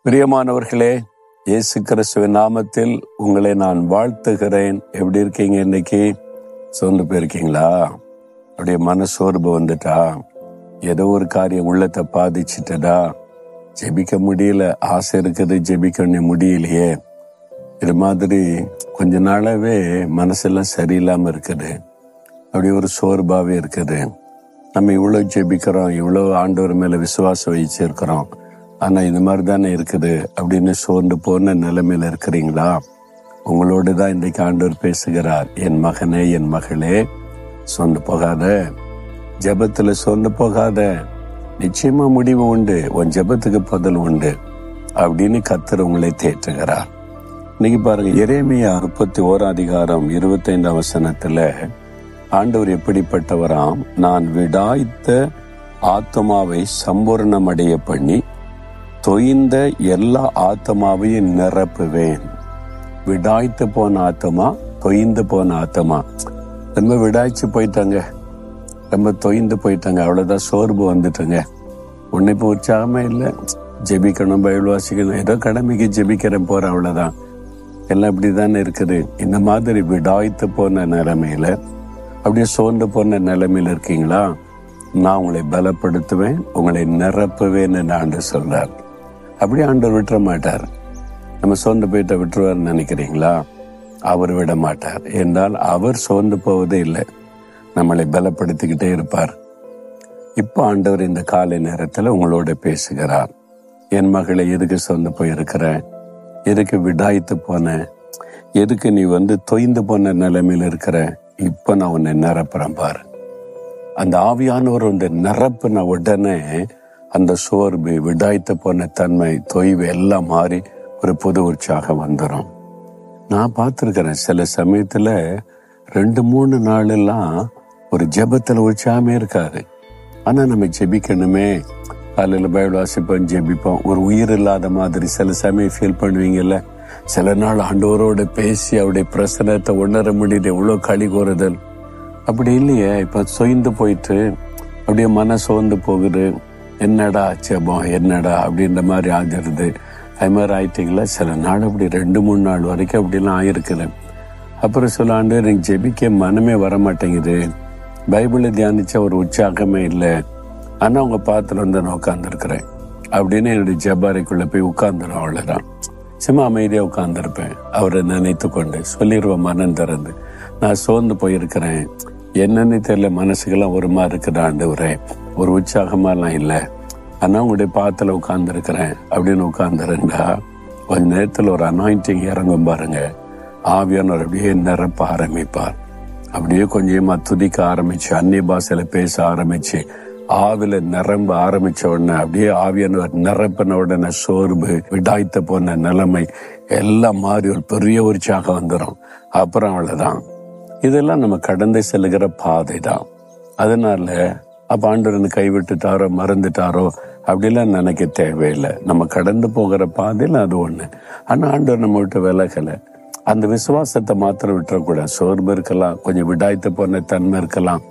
பிரியமானவர்களே, இயேசு கிறிஸ்துவின் நாமத்தில் உங்களை நான் வாழ்த்துகிறேன். எப்படி இருக்கீங்க? இன்னைக்கு சோர்ந்து போயிருக்கீங்களா? அப்படியே மனசோர்வு வந்துட்டா? ஏதோ ஒரு காரியம் உள்ளத்தை பாதிச்சுட்டதா? ஜெபிக்க முடியல, ஆசை இருக்குது, ஜெபிக்க முடியலையே. இது மாதிரி கொஞ்ச நாளாவே மனசெல்லாம் சரியில்லாம இருக்குது. அப்படி ஒரு சோர்வாவே இருக்குது. நம்ம இவ்வளவு ஜெபிக்கிறோம், இவ்வளவு ஆண்டவர் மேல விசுவாசம் வச்சிருக்கிறோம், ஆனா இது மாதிரி தானே இருக்குது அப்படின்னு சோர்ந்து போன நிலைமையில இருக்கிறீங்களா? உங்களோடு தான் இன்றைக்கு ஆண்டவர் பேசுகிறார். என் மகனே, என் மகளே, சோர்ந்து போகாத, ஜெபத்துல சோர்ந்து போகாத, நிச்சயமா முடிவு உண்டு, உன் ஜெபத்துக்கு பதில் உண்டு அப்படின்னு கர்த்தர் உங்களை தேற்றுகிறார். இன்னைக்கு பாருங்க, எரேமியா 31:25 ஆண்டவர் எப்படிப்பட்டவராம்? நான் விடாய்த்த ஆத்மாவை சம்பூர்ணமடைய பண்ணி தொய்ந்த எல்லா ஆத்மாவையும் நிரப்புவேன். விடாய்த்து போன ஆத்மா, தொய்ந்து போன ஆத்மா. ரொம்ப விடாய்ச்சி போயிட்டாங்க, ரொம்ப தொய்ந்து போயிட்டாங்க, அவ்வளவுதான், சோர்வு வந்துட்டுங்க. உன்னை இப்போ உற்சாகமே இல்லை, ஜெபிக்கணும், பைபிள் வாசிக்கணும், ஏதோ கடமைக்கு ஜெபிக்கிறேன் போற, அவ்வளவுதான். எல்லாம் இப்படிதானே இருக்குது. இந்த மாதிரி விடாய்த்து போன நிலைமையில, அப்படியே சோர்ந்து போன நிலைமையில இருக்கீங்களா? நான் உங்களை பலப்படுத்துவேன், உங்களை நிரப்புவேன்னு ஆண்டவர் சொல்றார். அப்படி ஆண்டவர் விட்டுற மாட்டார். நம்ம சோர்ந்து போயிட்ட விட்டுருவார்னு நினைக்கிறீங்களா? அவர் விட மாட்டார். என்றால் அவர் சோர்ந்து போவதே இல்லை, நம்மளை பலப்படுத்திக்கிட்டே இருப்பார். இப்போ ஆண்டவர் இந்த காலை நேரத்துல உங்களோட பேசுகிறார். என் மகளை, எதுக்கு சோர்ந்து போயிருக்கிற? எதுக்கு விடாய்த்து போன? எதுக்கு நீ தொய்ந்து போன நிலைமையில இருக்கிற? இப்ப நான் உன்னை நிரப்புறேன் பாரு. அந்த ஆவியானவர் நிரப்புன உடனே அந்த சோர்வு, விடாய்த்து போன தன்மை, தொய்வு எல்லாம் மாறி ஒரு புது உற்சாகம் வந்துடும். நான் பார்த்துருக்கிறேன், சில சமயத்துல 2-3 நாள் எல்லாம் ஒரு ஜெபத்துல உற்சாகமே இருக்காது. ஆனா நம்ம ஜெபிக்கணுமே, காலையில பைபிள் வாசிப்போம், ஜெபிப்போம், ஒரு உயிர் இல்லாத மாதிரி சில சமயம் ஃபீல் பண்ணுவீங்கல்ல. சில நாள் ஆண்டவரோட பேசி அவருடைய பிரசனத்தை உணர முடியுது, எவ்வளவு களி கூறுதல். அப்படி இல்லையே, இப்ப சொய்ந்து போயிட்டு அப்படியே மன சோர்ந்து போகுது. என்னடா ஜெபம், என்னடா அப்படின்ற மாதிரி ஆகிறது. அது மாதிரி ஆயிட்டீங்களா? சில நாள் அப்படி 2-3 நாள் வரைக்கும் அப்படிலாம் ஆயிருக்குது. அப்புறம் சில ஆண்டு எனக்கு ஜெபிக்க மனமே வரமாட்டேங்குது, பைபிளை தியானிச்ச ஒரு உற்சாகமே இல்லை, ஆனா அவங்க பாத்துல நான் உட்கார்ந்துருக்கிறேன் அப்படின்னு என்னுடைய ஜெபாரைக்குள்ள போய் உட்கார்ந்துடும். அவ்வளவுதான், சும்மா அமைதியா உட்கார்ந்துருப்பேன். அவரை நினைத்து கொண்டு சொல்லிடுவேன் மனம் திறந்து, நான் சோர்ந்து போயிருக்கிறேன், என்னன்னு தெரியல, மனசுக்கெல்லாம் ஒரு மாதிரி இருக்குது ஆண்டவரே, ஒரு உற்சாகமாலாம் இல்லை, ஆனா உங்களுடைய பாத்துல உட்கார்ந்துருக்கிறேன் அப்படின்னு உட்கார்ந்துருந்தா கொஞ்ச நேரத்துல ஒரு அனாயிண்டிங் இறங்கும் பாருங்க. ஆவியானவர் அப்படியே நிரப்ப ஆரம்பிப்பார். அப்படியே கொஞ்சமா துதிக்க ஆரம்பிச்சு, அந்நிய பாஷையில பேச ஆரம்பிச்சு, ஆவில நிரம்ப ஆரம்பிச்ச உடனே, அப்படியே ஆவியானவர் நிரப்பின உடனே சோர்வு, விடாய்த்த போன நிலைமை எல்லாம் மாறி ஒரு பெரிய உற்சாகம் வந்துடும். அப்புறம் அவ்வளவுதான். இதெல்லாம் நம்ம கடந்து செல்லுகிற பாதை தான். அதனால அப்ப ஆண்டவர் கைவிட்டுட்டாரோ, மறந்துட்டாரோ அப்படிலாம் நினைக்க தேவையில்லை. நம்ம கடந்து போகிற பாதையில் அது ஒண்ணு. ஆனா ஆண்டவர் நம்ம விட்டு விலகலை. அந்த விசுவாசத்தை மாத்திரம் விட்டுறக்கூடாது. சோர்வு இருக்கலாம், கொஞ்சம் விடாய்த்து போன தன்மை இருக்கலாம்,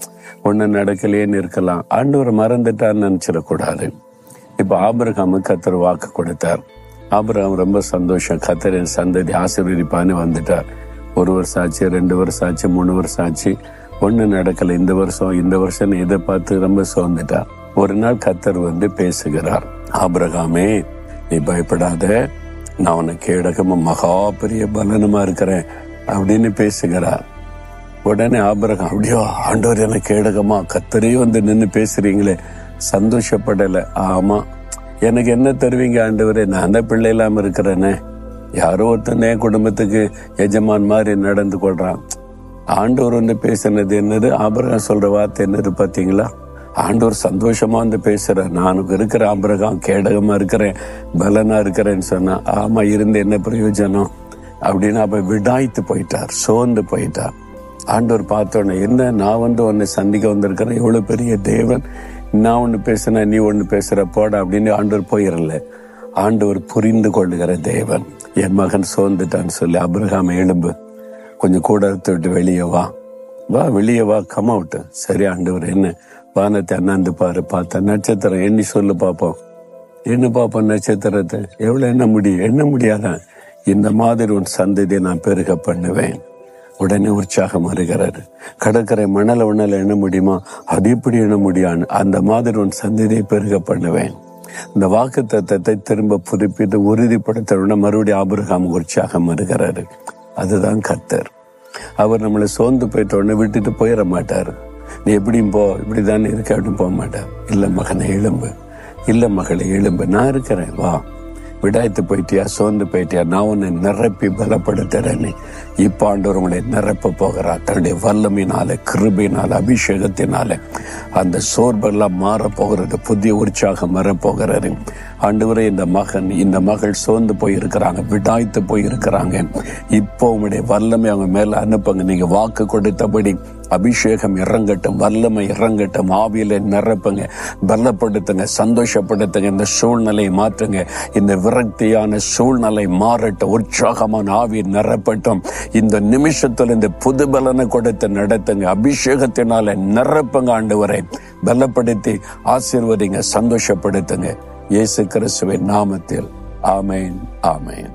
ஒண்ணு நடக்கலையேன்னு இருக்கலாம். ஆண்டவர் மறந்துட்டான்னு நினைச்சிடக்கூடாது. இப்ப ஆபிரகாமுக்கு கர்த்தர் வாக்கு கொடுத்தார். ஆபிரகாம் ரொம்ப சந்தோஷம், கர்த்தரின் சந்ததி ஆசீர்வதிப்பான்னு வந்துட்டார். 1 வருஷம் ஆச்சு, 2 வருஷம் ஆச்சு, 3 வருஷம் ஆச்சு, ஒண்ணு நடக்கல. இந்த வருஷம் இதை பார்த்து ரொம்ப சோர்ந்துட்டார். ஒரு நாள் கர்த்தர் பேசுகிறார். ஆபிரகாமே, நீ பயப்படாத, நான் உனக்கு கேடகமா மகா பெரிய பலனுமா இருக்கிறேன் அப்படின்னு பேசுகிறார். உடனே ஆபிரகாம், அப்படியோ ஆண்டவர் எனக்கு கேடகமா, கர்த்தரே நின்னு பேசுறீங்களே, சந்தோஷப்படல. ஆமா, எனக்கு என்ன தருவீங்க ஆண்டவரே? நான் தான் பிள்ளை இல்லாம இருக்கிறேனே, யாரோ ஒருத்தனே குடும்பத்துக்கு எஜமான் மாதிரி நடந்து கொள்றான். ஆண்டவர் பேசுனது என்னது? ஆபிரகாம் சொல்ற வார்த்தை என்னது பாத்தீங்களா? ஆண்டவர் சந்தோஷமா பேசுற, நானுக்கு இருக்கிற ஆபிரகாம் கேடகமா இருக்கிறேன், பலனா இருக்கிறேன்னு சொன்னா, ஆமா, இருந்து என்ன பிரயோஜனம் அப்படின்னு அப்ப விடாய்த்து போயிட்டார், சோர்ந்து போயிட்டார். ஆண்டவர் பார்த்தோன்னே, என்ன நான் உன்னை சந்திக்க வந்திருக்கிறேன், எவ்வளவு பெரிய தேவன், நான் ஒண்ணு பேசுன, நீ ஒண்ணு பேசுற, போட அப்படின்னு ஆண்டவர் போயிடல. ஆண்டவர் புரிந்து கொள்ளுகிற தேவன். என் மகன் சோர்ந்துட்டான்னு சொல்லி, ஆபிரகாம் எழும்பு, கொஞ்சம் கூடத்தை விட்டு வெளியே வா, வெளியே வா, கம் அவுட். சரி ஆண்டவர், என்ன வானத்தை அண்ணாந்து பாரு, பார்த்தா நட்சத்திரம் எண்ணி சொல்லு பாப்போம். என்ன பார்ப்ப நட்சத்திரத்தை எவ்வளவு எண்ண முடியாதான். இந்த மாதிரி உன் சந்ததியை நான் பெருக பண்ணுவேன். உடனே உற்சாகம் வருகிறாரு. கடற்கரை மணல எண்ண முடியுமா? அது எப்படி எண்ண முடியாது. அந்த மாதிரி உன் சந்ததியை பெருக பண்ணுவேன். இந்த வாக்கு தத்தத்தை திரும்ப புதுப்பித்து உறுதிப்படுத்த மறுபடியும் ஆபிரகாம் உற்சாகம் வருகிறாரு. அதுதான் கர்த்தர். அவர் நம்மளை சோர்ந்து போயிட்ட உடனே விட்டுட்டு போயிட மாட்டாரு. நீ எப்படியும் போ, இப்படிதான் இருக்க அப்படின்னு போக மாட்டார். இல்ல மகனை எழும்பு, இல்ல மகளை எழும்பு, நான் இருக்கிறேன், வா. விடாய்த்து போயிட்டியா, சோர்ந்து போயிட்டியா, நான் உன்னை நிரப்பி பலப்படுத்துறேன்னு. இப்ப ஆண்டவர் உங்களை நிரப்ப போகிறார். தன்னுடைய வல்லமையினால, கிருபையினால, அபிஷேகத்தினால அந்த சோர்வெல்லாம் மாற போகிறது. புதிய உற்சாகம் வரப்போகிறாரு. ஆண்டவரே, இந்த மகள் சோர்ந்து போயிருக்கிறாங்க, விடாய்த்து போயிருக்கிறாங்க. இப்போ உங்களுடைய வல்லமை அவங்க மேல அனுப்புங்க. நீங்க வாக்கு கொடுத்தபடி அபிஷேகம் இறங்கட்டும், வல்லமை இறங்கட்டும், ஆவியில நிரப்புங்க, பலப்படுத்துங்க, சந்தோஷப்படுத்துங்க. இந்த சூழ்நிலையை மாற்றுங்க. இந்த விரக்தியான சூழ்நிலை மாறட்டும், உற்சாகமான ஆவி நிரப்பட்டும். இந்த நிமிஷத்துல இந்த புது பலனை கொடுத்து நடத்துங்க. அபிஷேகத்தினால நிரப்புங்க. ஆண்டவரை பலப்படுத்தி ஆசீர்வதிங்க, சந்தோஷப்படுத்துங்க. இயேசு கிறிஸ்துவின் நாமத்தில் ஆமென், ஆமென்.